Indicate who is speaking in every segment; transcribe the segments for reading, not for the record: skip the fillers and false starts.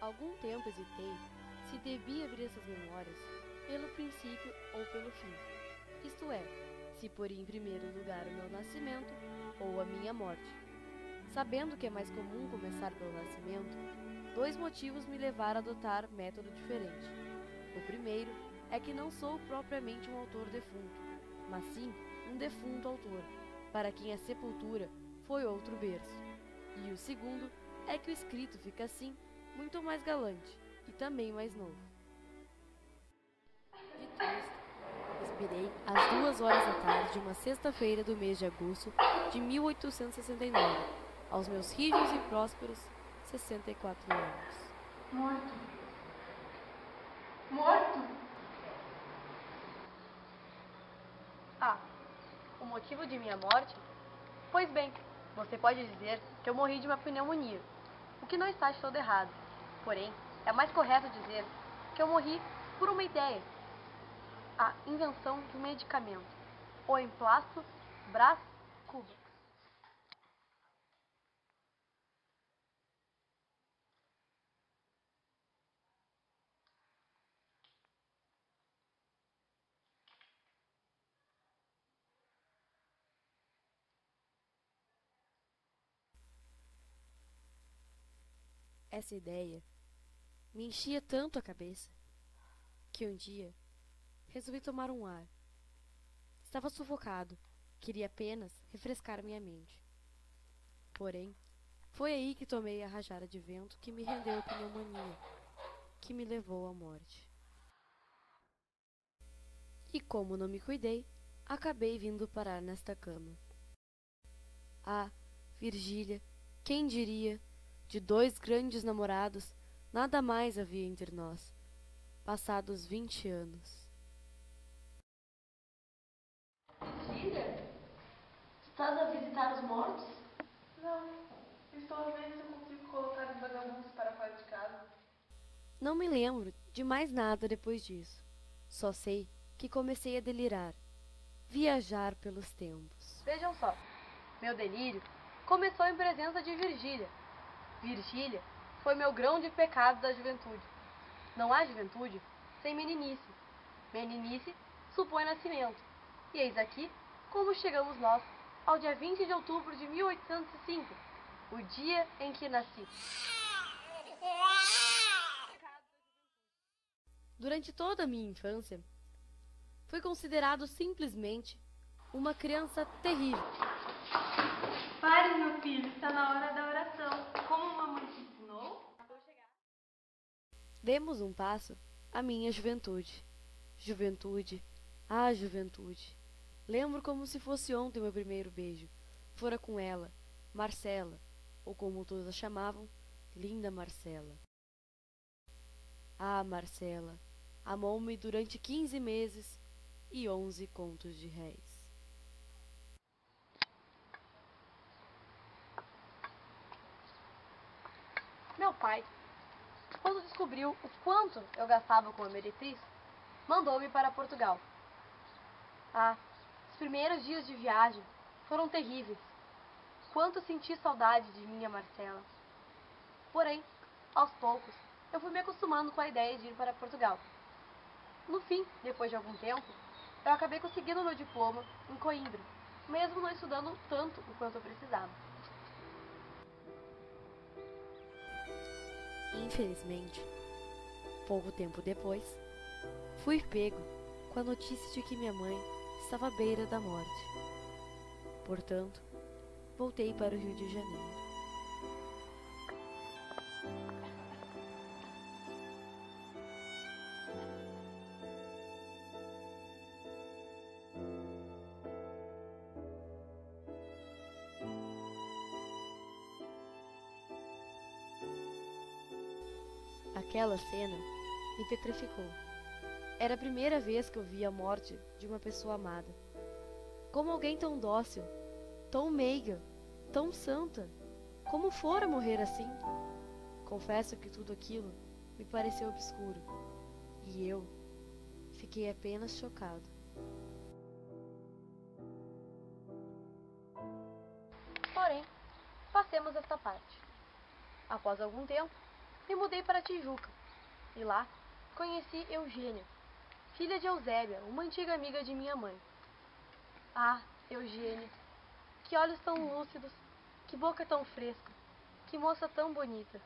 Speaker 1: Algum tempo hesitei se devia abrir essas memórias pelo princípio ou pelo fim, isto é, se poria em primeiro lugar o meu nascimento ou a minha morte. Sabendo que é mais comum começar pelo nascimento, dois motivos me levaram a adotar método diferente. O primeiro é que não sou propriamente um autor defunto, mas sim um defunto autor, para quem a sepultura foi outro berço. E o segundo é que o escrito fica assim muito mais galante e também mais novo. Dito isto, expirei às 2 horas da tarde de uma sexta-feira do mês de agosto de 1869, aos meus rijos e prósperos 64 anos.
Speaker 2: Morto. Morto?
Speaker 1: Ah, o motivo de minha morte? Pois bem, você pode dizer que eu morri de uma pneumonia, o que não está de todo errado. Porém, é mais correto dizer que eu morri por uma ideia, a invenção de um medicamento, o emplasto Brás Cubas. Essa ideia me enchia tanto a cabeça que um dia resolvi tomar um ar. Estava sufocado, queria apenas refrescar minha mente. Porém, foi aí que tomei a rajada de vento que me rendeu a pneumonia, que me levou à morte. E como não me cuidei, acabei vindo parar nesta cama. Ah, Virgília, quem diria, de 2 grandes namorados, nada mais havia entre nós, passados 20 anos.
Speaker 2: Filha? Estás a visitar os mortos?
Speaker 3: Não, estou a ver se eu consigo colocar os vagabundos para fora de casa.
Speaker 1: Não me lembro de mais nada depois disso. Só sei que comecei a delirar, viajar pelos tempos. Vejam só, meu delírio começou em presença de Virgília. Virgília foi meu grão de pecado da juventude. Não há juventude sem meninice. Meninice supõe nascimento. E eis aqui como chegamos nós ao dia 20 de outubro de 1805, o dia em que nasci. Durante toda a minha infância, fui considerado simplesmente uma criança terrível.
Speaker 3: Pare, meu filho, está na hora da oração. Como mamãe te ensinou?
Speaker 1: Demos um passo à minha juventude. Juventude, ah, juventude. Lembro como se fosse ontem meu primeiro beijo. Fora com ela, Marcela, ou como todos a chamavam, linda Marcela. Ah, Marcela, amou-me durante 15 meses e 11 contos de réis. Meu pai, quando descobriu o quanto eu gastava com a meretriz, mandou-me para Portugal. Ah, os primeiros dias de viagem foram terríveis. Quanto senti saudade de minha Marcela. Porém, aos poucos, eu fui me acostumando com a ideia de ir para Portugal. No fim, depois de algum tempo, eu acabei conseguindo meu diploma em Coimbra, mesmo não estudando tanto o quanto eu precisava. Infelizmente, pouco tempo depois, fui pego com a notícia de que minha mãe estava à beira da morte. Portanto, voltei para o Rio de Janeiro. Aquela cena me petrificou. Era a primeira vez que eu via a morte de uma pessoa amada. Como alguém tão dócil, tão meiga, tão santa, como fora morrer assim? Confesso que tudo aquilo me pareceu obscuro, e eu fiquei apenas chocado. Porém, passemos esta parte. Após algum tempo, me mudei para Tijuca. E lá conheci Eugênia, filha de Eusébia, uma antiga amiga de minha mãe. Ah, Eugênia, que olhos tão lúcidos, que boca tão fresca, que moça tão bonita.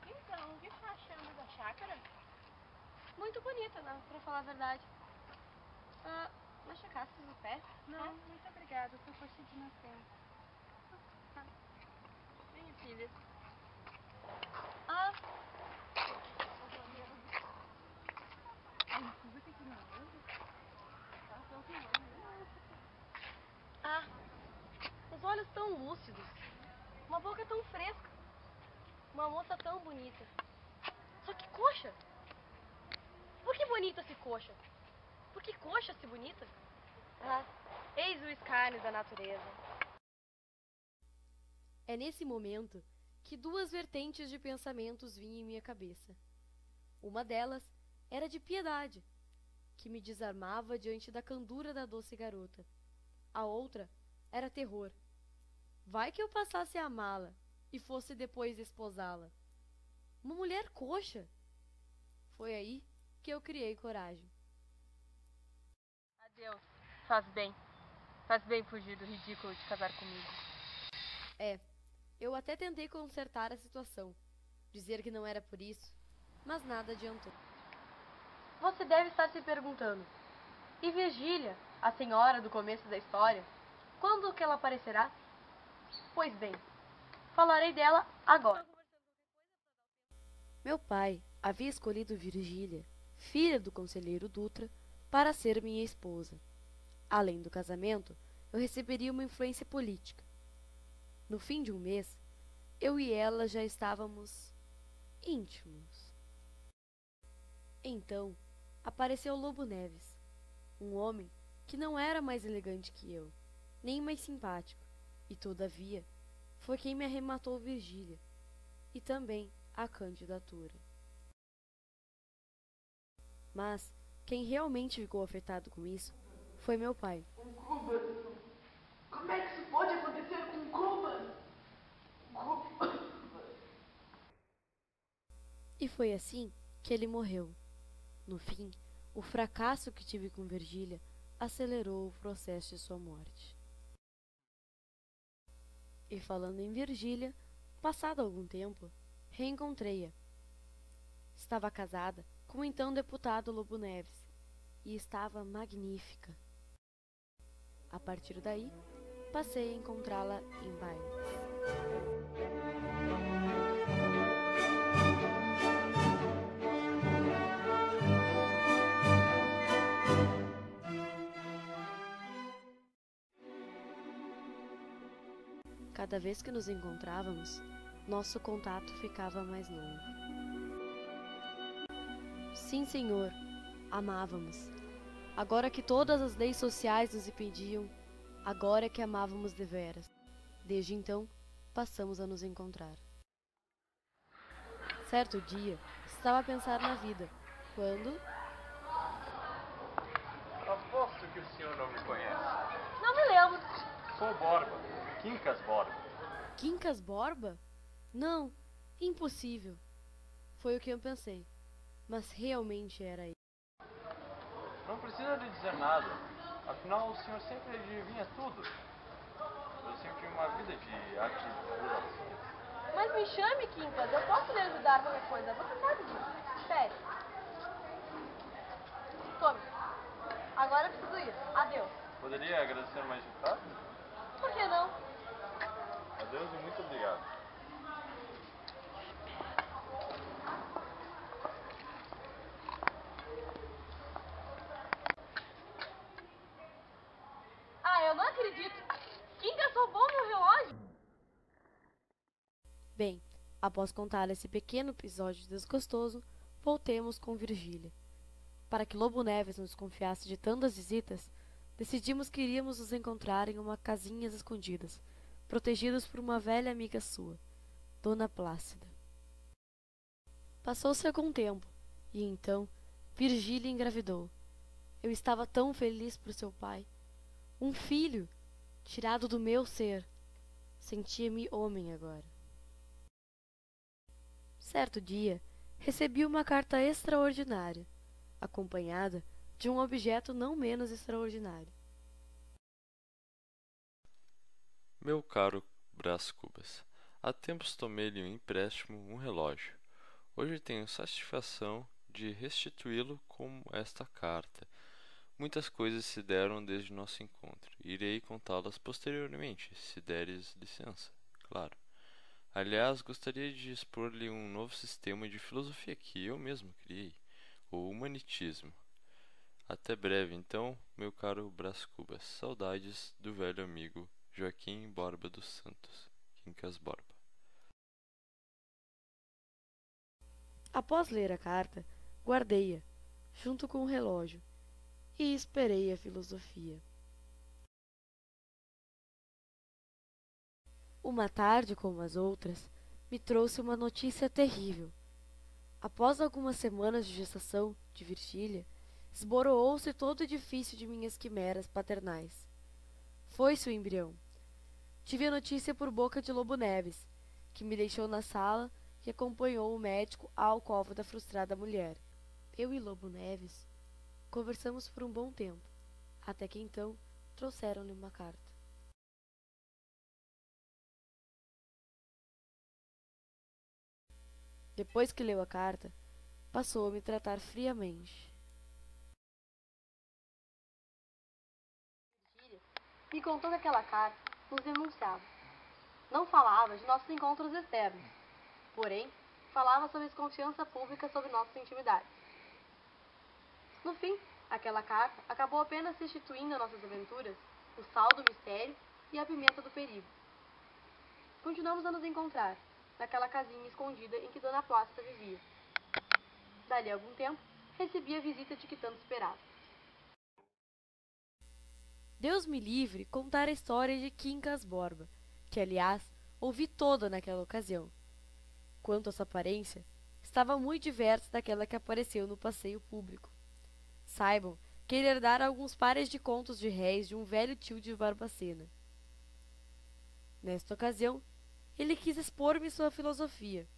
Speaker 3: Então, o que você tá achando da chácara?
Speaker 1: Muito bonita, né? Pra falar a verdade. Ah, machucaste no pé?
Speaker 3: Não, muito obrigada. Foi força de nascença. Minha filha.
Speaker 1: Ah, ah, os olhos tão lúcidos, uma boca tão fresca, uma moça tão bonita. Só que coxa! Por que bonita se coxa? Por que coxa se bonita? Ah, eis o escárnio da natureza. É nesse momento que duas vertentes de pensamentos vinham em minha cabeça. Uma delas era de piedade, que me desarmava diante da candura da doce garota. A outra era terror. Vai que eu passasse a amá-la e fosse depois esposá-la. Uma mulher coxa! Foi aí que eu criei coragem.
Speaker 3: Adeus. Faz bem. Faz bem fugir do ridículo de casar comigo.
Speaker 1: É, eu até tentei consertar a situação, dizer que não era por isso, mas nada adiantou. Você deve estar se perguntando, e Virgília, a senhora do começo da história, quando que ela aparecerá? Pois bem, falarei dela agora. Meu pai havia escolhido Virgília, filha do conselheiro Dutra, para ser minha esposa. Além do casamento, eu receberia uma influência política. No fim de um mês, eu e ela já estávamos íntimos. Então, apareceu Lobo Neves, um homem que não era mais elegante que eu, nem mais simpático, e todavia foi quem me arrematou Virgília, e também a candidatura. Mas quem realmente ficou afetado com isso foi meu pai.
Speaker 2: Um Cubas? Como é que isso pode acontecer com Cubas?
Speaker 1: E foi assim que ele morreu. No fim, o fracasso que tive com Virgília acelerou o processo de sua morte. E falando em Virgília, passado algum tempo, reencontrei-a. Estava casada com o então deputado Lobo Neves e estava magnífica. A partir daí, passei a encontrá-la em bailes. Cada vez que nos encontrávamos, nosso contato ficava mais novo. Sim, senhor, amávamos. Agora que todas as leis sociais nos impediam, agora é que amávamos deveras. Desde então, passamos a nos encontrar. Certo dia, estava a pensar na vida, quando...
Speaker 4: Aposto que o senhor não me conhece.
Speaker 1: Não me lembro.
Speaker 4: Sou Borba, Quincas Borba.
Speaker 1: Quincas Borba? Não, impossível. Foi o que eu pensei, mas realmente era ele.
Speaker 4: Não precisa lhe dizer nada. Afinal, o senhor sempre adivinha tudo. Eu sempre tive uma vida de articulações.
Speaker 1: Mas me chame, Quincas, eu posso lhe ajudar qualquer coisa, você sabe disso. Espere. Tome. Agora eu preciso ir. Adeus.
Speaker 4: Poderia agradecer mais de tarde?
Speaker 1: Por que não?
Speaker 4: Adeus e muito obrigado.
Speaker 1: Bem, após contar esse pequeno episódio desgostoso, voltemos com Virgília. Para que Lobo Neves não desconfiasse de tantas visitas, decidimos que iríamos nos encontrar em uma casinha às escondidas, protegidos por uma velha amiga sua, Dona Plácida. Passou-se algum tempo, e então Virgília engravidou. Eu estava tão feliz por seu pai. Um filho, tirado do meu ser. Sentia-me homem agora. Certo dia, recebi uma carta extraordinária, acompanhada de um objeto não menos extraordinário.
Speaker 5: Meu caro Brás Cubas, há tempos tomei-lhe um empréstimo, um relógio. Hoje tenho satisfação de restituí-lo com esta carta. Muitas coisas se deram desde nosso encontro. Irei contá-las posteriormente, se deres licença, claro. Aliás, gostaria de expor-lhe um novo sistema de filosofia que eu mesmo criei, o humanitismo. Até breve, então, meu caro Brás Cubas. Saudades do velho amigo Joaquim Borba dos Santos, Quincas Borba.
Speaker 1: Após ler a carta, guardei-a, junto com o relógio, e esperei a filosofia. Uma tarde como as outras, me trouxe uma notícia terrível. Após algumas semanas de gestação de Virgília, esboroou-se todo o edifício de minhas quimeras paternais. Foi-se o embrião. Tive a notícia por boca de Lobo Neves, que me deixou na sala e acompanhou o médico à alcova da frustrada mulher. Eu e Lobo Neves conversamos por um bom tempo, até que então trouxeram-lhe uma carta. Depois que leu a carta, passou a me tratar friamente. Me contou que aquela carta nos denunciava. Não falava de nossos encontros externos, porém, falava sobre desconfiança pública sobre nossas intimidades. No fim, aquela carta acabou apenas restituindo a nossas aventuras o sal do mistério e a pimenta do perigo. Continuamos a nos encontrar, naquela casinha escondida em que Dona Plácida vivia. Dali a algum tempo, recebi a visita de que tanto esperava. Deus me livre contar a história de Quincas Borba, que, aliás, ouvi toda naquela ocasião. Quanto à sua aparência, estava muito diversa daquela que apareceu no passeio público. Saibam que ele herdara alguns pares de contos de réis de um velho tio de Barbacena. Nesta ocasião, ele quis expor-me sua filosofia,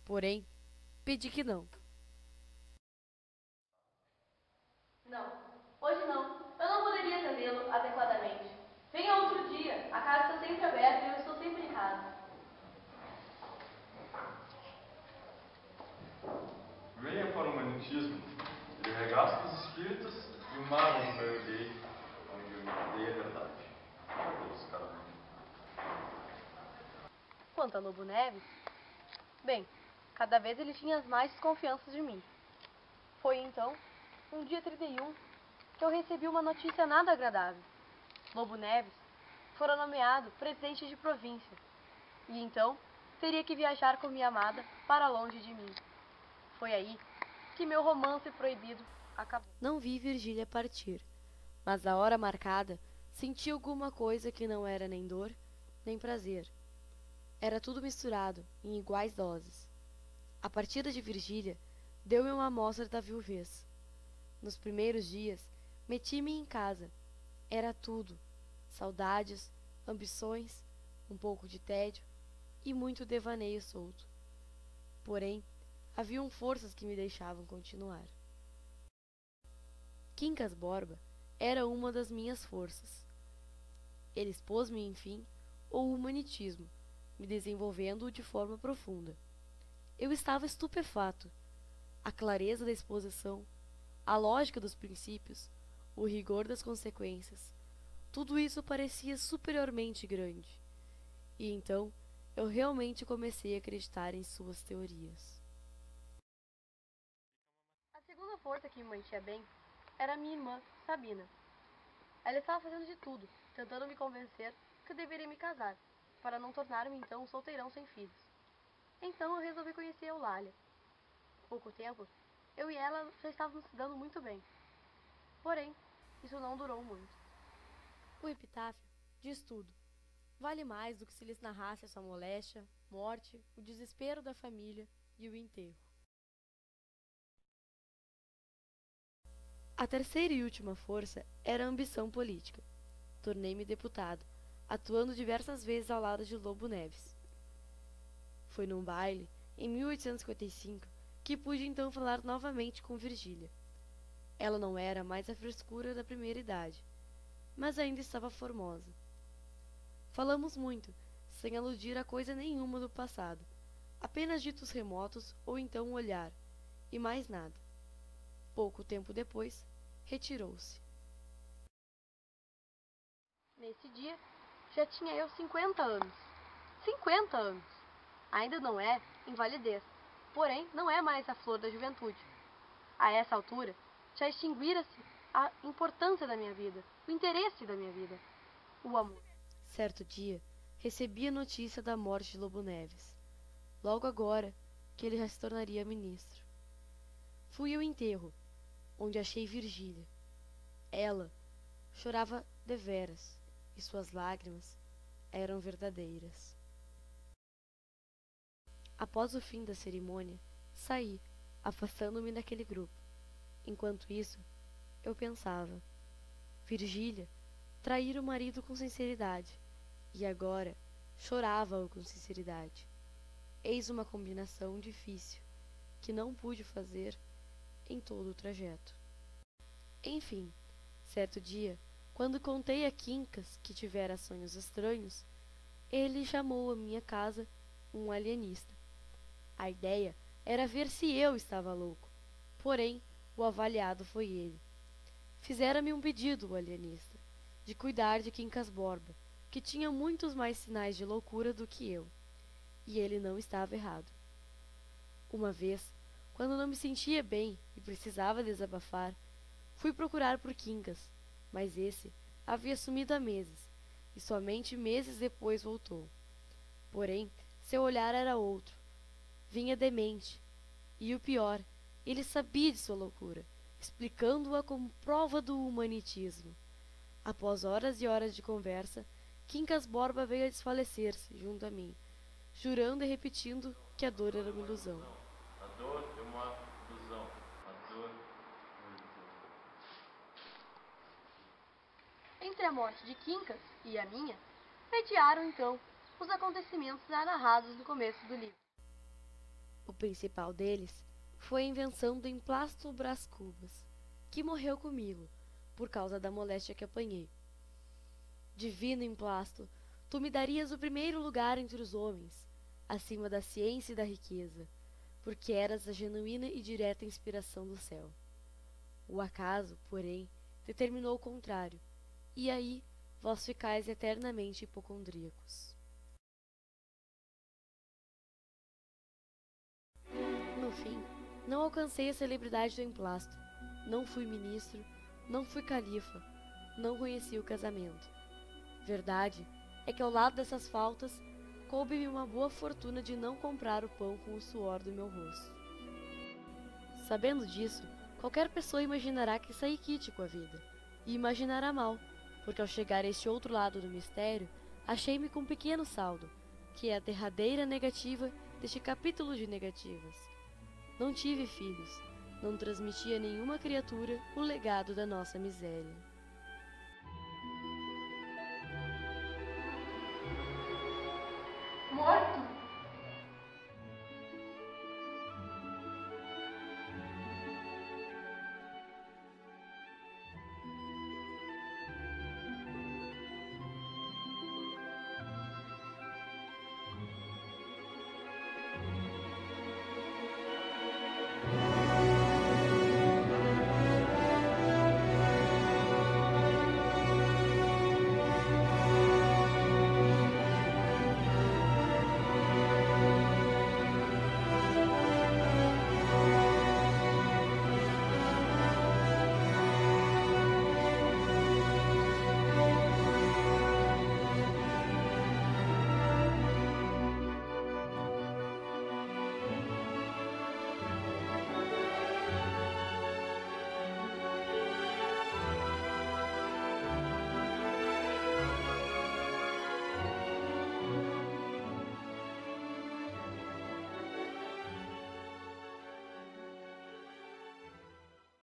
Speaker 1: porém, pedi que não. Não, hoje não. Eu não poderia atendê-lo adequadamente. Venha outro dia, a casa está sempre aberta e eu estou sempre em casa.
Speaker 4: Venha para o humanitismo. Ele regaça os espíritos e o mar onde eu olhei, onde eu encontrei a verdade. Meu Deus, caramba.
Speaker 1: Quanto a Lobo Neves, bem, cada vez ele tinha mais desconfianças de mim. Foi então, no dia 31, que eu recebi uma notícia nada agradável. Lobo Neves fora nomeado presidente de província, e então teria que viajar com minha amada para longe de mim. Foi aí que meu romance proibido acabou. Não vi Virgília partir, mas à hora marcada senti alguma coisa que não era nem dor, nem prazer. Era tudo misturado, em iguais doses. A partida de Virgília deu-me uma amostra da viuvez. Nos primeiros dias, meti-me em casa. Era tudo: saudades, ambições, um pouco de tédio e muito devaneio solto. Porém, haviam forças que me deixavam continuar. Quincas Borba era uma das minhas forças. Ele expôs-me, enfim, ao humanitismo, me desenvolvendo-o de forma profunda. Eu estava estupefato. A clareza da exposição, a lógica dos princípios, o rigor das consequências, tudo isso parecia superiormente grande. E então eu realmente comecei a acreditar em suas teorias. A segunda força que me mantinha bem era minha irmã, Sabina. Ela estava fazendo de tudo, tentando me convencer que eu deveria me casar, para não tornar-me então um solteirão sem filhos. Então eu resolvi conhecer a Eulália. Pouco tempo, eu e ela já estávamos se dando muito bem. Porém, isso não durou muito. O epitáfio diz tudo. Vale mais do que se lhes narrasse a sua moléstia, morte, o desespero da família e o enterro. A terceira e última força era a ambição política. Tornei-me deputado, atuando diversas vezes ao lado de Lobo Neves. Foi num baile, em 1855, que pude então falar novamente com Virgília. Ela não era mais a frescura da primeira idade, mas ainda estava formosa. Falamos muito, sem aludir a coisa nenhuma do passado, apenas ditos remotos ou então um olhar, e mais nada. Pouco tempo depois, retirou-se. Nesse dia, já tinha eu 50 anos. 50 anos! Ainda não é invalidez, porém não é mais a flor da juventude. A essa altura, já extinguira-se a importância da minha vida, o interesse da minha vida, o amor. Certo dia, recebi a notícia da morte de Lobo Neves, logo agora que ele já se tornaria ministro. Fui ao enterro, onde achei Virgília. Ela chorava deveras, e suas lágrimas eram verdadeiras. Após o fim da cerimônia, saí, afastando-me daquele grupo. Enquanto isso, eu pensava. Virgília traíra o marido com sinceridade, e agora chorava-o com sinceridade. Eis uma combinação difícil, que não pude fazer em todo o trajeto. Enfim, certo dia, quando contei a Quincas que tivera sonhos estranhos, ele chamou à minha casa um alienista. A ideia era ver se eu estava louco, porém o avaliado foi ele. Fizera-me um pedido, o alienista, de cuidar de Quincas Borba, que tinha muitos mais sinais de loucura do que eu, e ele não estava errado. Uma vez, quando não me sentia bem e precisava desabafar, fui procurar por Quincas, mas esse havia sumido há meses, e somente meses depois voltou. Porém, seu olhar era outro. Vinha demente, e o pior, ele sabia de sua loucura, explicando-a como prova do humanitismo. Após horas e horas de conversa, Quincas Borba veio a desfalecer-se junto a mim, jurando e repetindo que a dor era uma ilusão.
Speaker 4: A dor é uma ilusão. A dor é uma ilusão.
Speaker 1: Entre a morte de Quincas e a minha, mediaram então os acontecimentos já narrados no começo do livro. O principal deles foi a invenção do Emplasto Brás Cubas, que morreu comigo, por causa da moléstia que apanhei. Divino Emplasto, tu me darias o primeiro lugar entre os homens, acima da ciência e da riqueza, porque eras a genuína e direta inspiração do céu. O acaso, porém, determinou o contrário, e aí vós ficais eternamente hipocondríacos. No fim, não alcancei a celebridade do Emplasto, não fui ministro, não fui califa, não conheci o casamento. Verdade é que ao lado dessas faltas, coube-me uma boa fortuna de não comprar o pão com o suor do meu rosto. Sabendo disso, qualquer pessoa imaginará que saí quite com a vida, e imaginará mal, porque ao chegar a este outro lado do mistério, achei-me com um pequeno saldo, que é a derradeira negativa deste capítulo de negativas. Não tive filhos, não transmiti a nenhuma criatura o legado da nossa miséria.